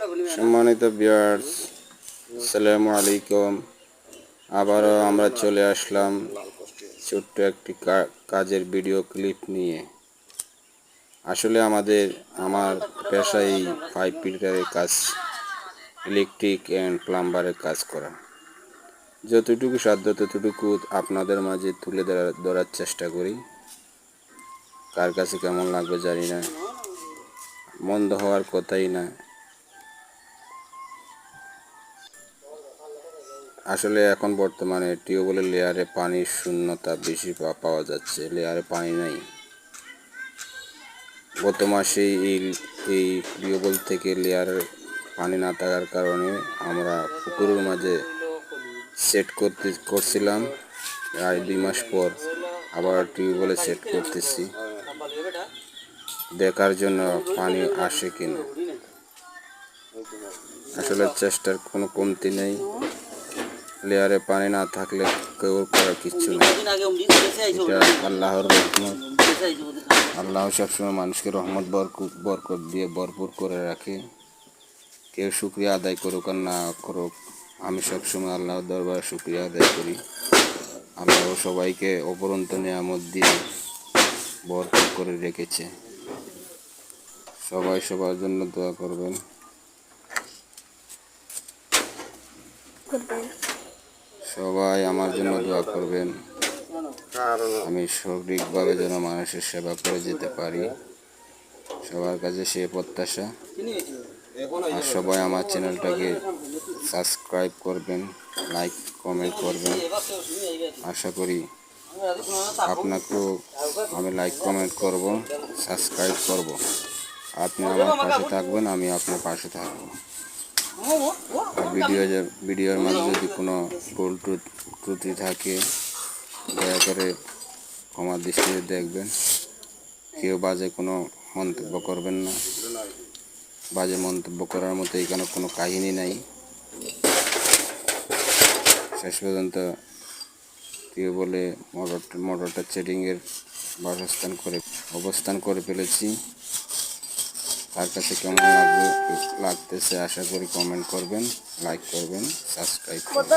সম্মানিত ভিউয়ার্স, আসসালামু আলাইকুম। আবারও আমরা চলে আসলাম ছোট্ট একটি কাজের ভিডিও ক্লিপ নিয়ে। আসলে আমার পেশা এই পাইপ ফিল্টারের কাজ, ইলেকট্রিক অ্যান্ড প্লাম্বারের কাজ করা। যতটুকু সাধ্য ততটুকু আপনাদের মাঝে তুলে ধরার চেষ্টা করি। কার কাছে কেমন লাগবে জানি না, মন্দ হওয়ার কথাই না। আসলে এখন বর্তমানে টিউবওয়েলের লেয়ারে পানির শূন্যতা বেশি পাওয়া যাচ্ছে, লেয়ারে পানি নাই। গত মাসে এই টিউবওয়েল থেকে লেয়ারে পানি না থাকার কারণে আমরা পুকুরের মাঝে সেট করছিলাম। প্রায় 2 মাস পর আবার টিউবওয়েলে সেট করতেছি, দেখার জন্য পানি আসে কিনা। আসলে চেষ্টার কোনো কমতি নেই। লেয়ারে পানি না থাকলে কেউ করার কিচ্ছু নেই। এটা আল্লাহর রহমত। আল্লাহ সবসময় মানুষকে রহমত বরকত দিয়ে ভরপুর করে রাখে। কেউ শুকরিয়া আদায় করুক আর না করুক, আমি সবসময় আল্লাহর দরবারে শুকরিয়া আদায় করি। আল্লাহ সবাইকে অপরন্ত নিয়ামত দিয়ে ভরপুর করে রেখেছে। সবাই সবার জন্য দোয়া করবেন। সবাই আমার জন্য দোয়া করবেন, আমি সঠিকভাবে যেন মানুষের সেবা করে যেতে পারি। সবার কাছে সে প্রত্যাশা। আর সবাই আমার চ্যানেলটাকে সাবস্ক্রাইব করবেন, লাইক কমেন্ট করবেন। আশা করি আপনাকেও আমি লাইক কমেন্ট করব, সাবস্ক্রাইব করব। আপনি আমার পাশে থাকবেন, আমি আপনার পাশে থাকবো। ভিডিওর মাঝে যদি কোনো ভুল ত্রুটি থাকে দয়া করে ক্ষমার দৃষ্টিতে দেখবেন। কেউ বাজে কোনো মন্তব্য করবেন না। বাজে মন্তব্য করার মতো এখানে কোনো কাহিনী নাই। শেষ পর্যন্ত টিউবওয়েলে মোটরটা সেটিংয়ের অবস্থান করে ফেলেছি। তার কাছে কেমন লাগতেছে আশা করি কমেন্ট করবেন, লাইক করবেন, সাবস্ক্রাইব করবেন।